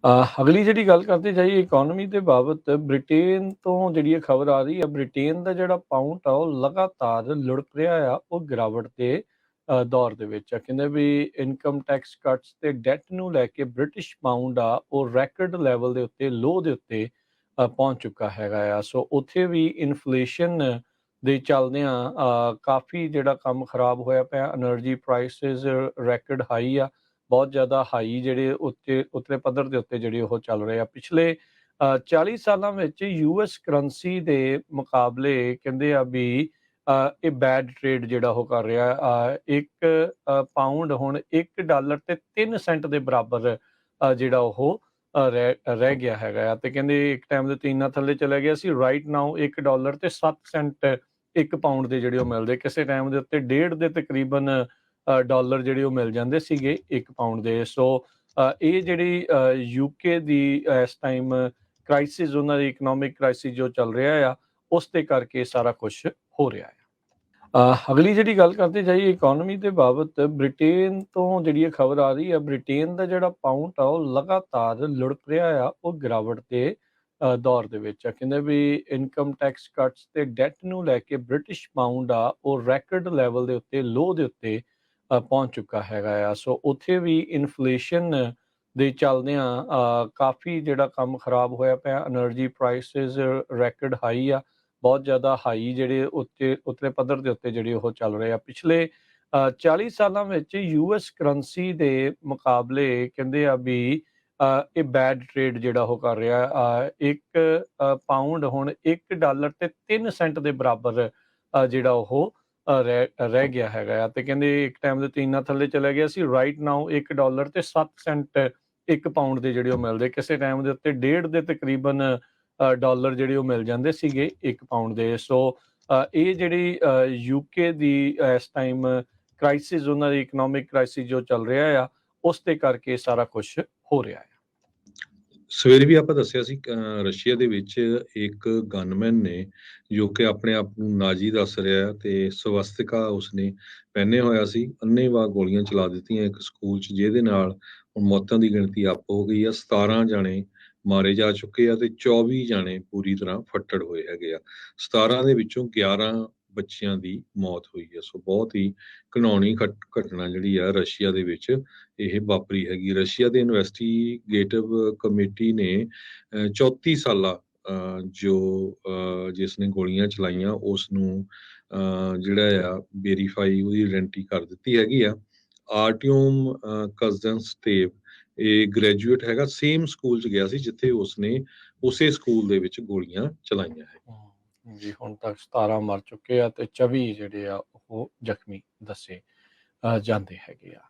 ਅਗਲੀ ਜਿਹੜੀ ਗੱਲ ਕਰਦੇ ਜਾਈਏ ਇਕੋਨਮੀ ਦੇ ਬਾਬਤ ਬ੍ਰਿਟੇਨ ਤੋਂ ਜਿਹੜੀ ਇਹ ਖਬਰ ਆ ਰਹੀ ਆ। ਬ੍ਰਿਟੇਨ ਦਾ ਜਿਹੜਾ ਪਾਊਂਡ ਆ ਉਹ ਲਗਾਤਾਰ ਲੁੜਕ ਰਿਹਾ ਆ, ਉਹ ਗਿਰਾਵਟ ਦੇ ਦੌਰ ਦੇ ਵਿੱਚ ਆ। ਕਹਿੰਦੇ ਵੀ ਇਨਕਮ ਟੈਕਸ ਕੱਟਸ ਤੇ ਡੈਟ ਨੂੰ ਲੈ ਕੇ ਬ੍ਰਿਟਿਸ਼ ਪਾਊਂਡ ਆ ਉਹ ਰੈਕਡ ਲੈਵਲ ਦੇ ਉੱਤੇ, ਲੋਅ ਦੇ ਉੱਤੇ ਪਹੁੰਚ ਚੁੱਕਾ ਹੈਗਾ ਆ। ਸੋ ਉੱਥੇ ਵੀ ਇਨਫਲੇਸ਼ਨ ਦੇ ਚੱਲਦਿਆਂ ਕਾਫੀ ਜਿਹੜਾ ਕੰਮ ਖਰਾਬ ਹੋਇਆ ਪਿਆ। એનર્ਜੀ ਪ੍ਰਾਈਸਿਸ ਰੈਕਡ ਹਾਈ ਆ, ਬਹੁਤ ਜ਼ਿਆਦਾ ਹਾਈ ਜਿਹੜੇ ਉਤਲੇ ਪੱਧਰ ਦੇ ਉੱਤੇ ਜਿਹੜੇ ਉਹ ਚੱਲ ਰਹੇ ਆ। ਪਿਛਲੇ 40 ਸਾਲਾਂ ਵਿੱਚ ਯੂਐਸ ਕਰੰਸੀ ਦੇ ਮੁਕਾਬਲੇ ਕਹਿੰਦੇ ਆ ਵੀ ਇਹ ਬੈਡ ਟ੍ਰੇਡ ਜਿਹੜਾ ਉਹ ਕਰ ਰਿਹਾ। ਇੱਕ ਪਾਊਂਡ ਹੁਣ $1 ਤੇ 3 ਸੈਂਟ ਦੇ ਬਰਾਬਰ ਜਿਹੜਾ ਉਹ ਰਹਿ ਗਿਆ ਹੈਗਾ ਆ। ਤੇ ਕਹਿੰਦੇ ਇੱਕ ਟਾਈਮ ਦੇ ਉੱਤੇ ਇੰਨਾ ਥੱਲੇ ਚਲਾ ਗਿਆ ਸੀ। ਰਾਈਟ ਨਾਓ $1 ਤੇ 7 ਸੈਂਟ ਇੱਕ ਪਾਊਂਡ ਦੇ ਜਿਹੜੇ ਉਹ ਮਿਲਦੇ। ਕਿਸੇ ਟਾਈਮ ਦੇ ਉੱਤੇ 1.5 ਦੇ ਤਕਰੀਬਨ ਡਾਲਰ ਜਿਹੜੇ ਉਹ ਮਿਲ ਜਾਂਦੇ ਸੀਗੇ ਇੱਕ ਪਾਊਂਡ ਦੇ। ਸੋ ਇਹ ਜਿਹੜੀ ਯੂਕੇ ਦੀ ਇਸ ਟਾਈਮ ਕ੍ਰਾਈਸਿਸ, ਉਹਨਾਂ ਦੀ ਇਕਨੋਮਿਕ ਕ੍ਰਾਈਸਿਸ ਜੋ ਚੱਲ ਰਿਹਾ ਆ, ਉਸ ਦੇ ਕਰਕੇ ਸਾਰਾ ਕੁਝ ਹੋ ਰਿਹਾ ਹੈ। ਅਗਲੀ ਜਿਹੜੀ ਗੱਲ ਕਰਦੇ ਜਾਈਏ ਇਕੋਨਮੀ ਦੇ ਬਾਬਤ ਬ੍ਰਿਟੇਨ ਤੋਂ ਜਿਹੜੀ ਇਹ ਖਬਰ ਆ ਰਹੀ ਆ। ਬ੍ਰਿਟੇਨ ਦਾ ਜਿਹੜਾ ਪਾਊਂਡ ਆ ਉਹ ਲਗਾਤਾਰ ਲੁੜਕ ਰਿਹਾ ਆ, ਉਹ ਗਿਰਾਵਟ ਦੇ ਦੌਰ ਦੇ ਵਿੱਚ ਆ। ਕਹਿੰਦੇ ਵੀ ਇਨਕਮ ਟੈਕਸ ਕੱਟਸ ਤੇ ਡੈਟ ਨੂੰ ਲੈ ਕੇ ਬ੍ਰਿਟਿਸ਼ ਪਾਊਂਡ ਆ ਉਹ ਰੈਕਡ ਲੈਵਲ ਦੇ ਉੱਤੇ, ਲੋਅ ਦੇ ਉੱਤੇ ਪਹੁੰਚ ਚੁੱਕਾ ਹੈਗਾ ਆ। ਸੋ ਉੱਥੇ ਵੀ ਇਨਫਲੇਸ਼ਨ ਦੇ ਚੱਲਦਿਆਂ ਕਾਫੀ ਜਿਹੜਾ ਕੰਮ ਖਰਾਬ ਹੋਇਆ ਪਿਆ। એનર્ਜੀ ਪ੍ਰਾਈਸਿਸ ਰੈਕਡ ਹਾਈ ਆ, ਬਹੁਤ ਜ਼ਿਆਦਾ ਹਾਈ ਜਿਹੜੇ ਉਤਲੇ ਪੱਧਰ ਦੇ ਉੱਤੇ ਜਿਹੜੇ ਉਹ ਚੱਲ ਰਹੇ ਆ। ਪਿਛਲੇ 40 ਸਾਲਾਂ ਵਿੱਚ ਯੂਐਸ ਕਰੰਸੀ ਦੇ ਮੁਕਾਬਲੇ ਕਹਿੰਦੇ ਆ ਵੀ ਇਹ ਬੈਡ ਟ੍ਰੇਡ ਜਿਹੜਾ ਉਹ ਕਰ ਰਿਹਾ। ਇੱਕ ਪਾਊਂਡ ਹੁਣ $1 ਤੇ 3 ਸੈਂਟ ਦੇ ਬਰਾਬਰ ਜਿਹੜਾ ਉਹ ਰਹਿ ਗਿਆ ਹੈਗਾ ਆ। ਤੇ ਕਹਿੰਦੇ ਇੱਕ ਟਾਈਮ ਦੇ ਉੱਤੇ ਇੰਨਾ ਥੱਲੇ ਚਲਾ ਗਿਆ ਸੀ। ਰਾਈਟ ਨਾਓ $1 ਤੇ 7 ਸੈਂਟ ਇੱਕ ਪਾਊਂਡ ਦੇ ਜਿਹੜੇ ਉਹ ਮਿਲਦੇ। ਕਿਸੇ ਟਾਈਮ ਦੇ ਉੱਤੇ 1.5 ਦੇ ਤਕਰੀਬਨ ਡਾਲਰ ਜਿਹੜੇ ਉਹ ਮਿਲ ਜਾਂਦੇ ਸੀਗੇ ਇੱਕ ਪਾਊਂਡ ਦੇ। ਸੋ ਇਹ ਜਿਹੜੀ ਯੂਕੇ ਦੀ ਇਸ ਟਾਈਮ ਕ੍ਰਾਈਸਿਸ, ਉਹਨਾਂ ਦੀ ਇਕਨੋਮਿਕ ਕ੍ਰਾਈਸਿਸ ਜੋ ਚੱਲ ਰਿਹਾ ਆ, ਉਸ ਦੇ ਕਰਕੇ ਸਾਰਾ ਕੁਝ ਹੋ ਰਿਹਾ ਹੈ। ਸਵੇਰੇ ਵੀ ਆਪਾਂ ਦੱਸਿਆ ਸੀ ਰਸ਼ੀਆ ਦੇ ਵਿੱਚ ਇੱਕ ਗਨਮੈਨ ਨੇ, ਜੋ ਕਿ ਆਪਣੇ ਆਪ ਨੂੰ ਨਾਜੀ ਦੱਸ ਰਿਹਾ ਤੇ ਸਵਸਤਿਕਾ ਉਸਨੇ ਪਹਿਨੇ ਹੋਇਆ ਸੀ, ਅੰਨ੍ਹੇਵਾਹ ਗੋਲੀਆਂ ਚਲਾ ਦਿੱਤੀਆਂ ਇੱਕ ਸਕੂਲ 'ਚ, ਜਿਹਦੇ ਨਾਲ ਹੁਣ ਮੌਤਾਂ ਦੀ ਗਿਣਤੀ ਅੱਪ ਹੋ ਗਈ ਆ। 17 ਜਾਣੇ ਮਾਰੇ ਜਾ ਚੁੱਕੇ ਆ ਤੇ 24 ਜਾਣੇ ਪੂਰੀ ਤਰ੍ਹਾਂ ਫੱਟੜ ਹੋਏ ਹੈਗੇ ਆ। 17 ਦੇ ਵਿੱਚੋਂ 11 ਬੱਚਿਆਂ ਦੀ ਮੌਤ ਹੋਈ ਹੈ। ਸੋ ਬਹੁਤ ਹੀ ਘਿਨਾਉਣੀ ਘਟਨਾ ਜਿਹੜੀ ਆ ਰਸ਼ੀਆ ਦੇ ਵਿੱਚ ਇਹ ਵਾਪਰੀ ਹੈਗੀ। ਰਸ਼ੀਆ ਦੇ ਇਨਵੈਸਟੀਗੇਟਿਵ ਕਮੇਟੀ ਨੇ 34 ਸਾਲਾ ਜਿਸ ਨੇ ਗੋਲੀਆਂ ਚਲਾਈਆਂ ਉਸ ਨੂੰ ਜਿਹੜਾ ਆ ਵੈਰੀਫਾਈ, ਉਹਦੀ ਆਇਡੈਂਟੀ ਕਰ ਦਿੱਤੀ ਹੈਗੀ ਆ। ਆਰਟਿਓਮ ਕਜ਼ਨਸਟੇਵ ਇਹ ਗ੍ਰੈਜੂਏਟ ਹੈਗਾ, ਸੇਮ ਸਕੂਲ 'ਚ ਗਿਆ ਸੀ ਜਿੱਥੇ ਉਸਨੇ ਉਸੇ ਸਕੂਲ ਦੇ ਵਿੱਚ ਗੋਲੀਆਂ ਚਲਾਈਆਂ ਹੈ ਜੀ। ਹੁਣ ਤੱਕ 17 ਮਰ ਚੁੱਕੇ ਆ ਤੇ 24 ਜਿਹੜੇ ਆ ਉਹ ਜ਼ਖਮੀ ਦੱਸੇ ਜਾਂਦੇ ਹੈਗੇ ਆ।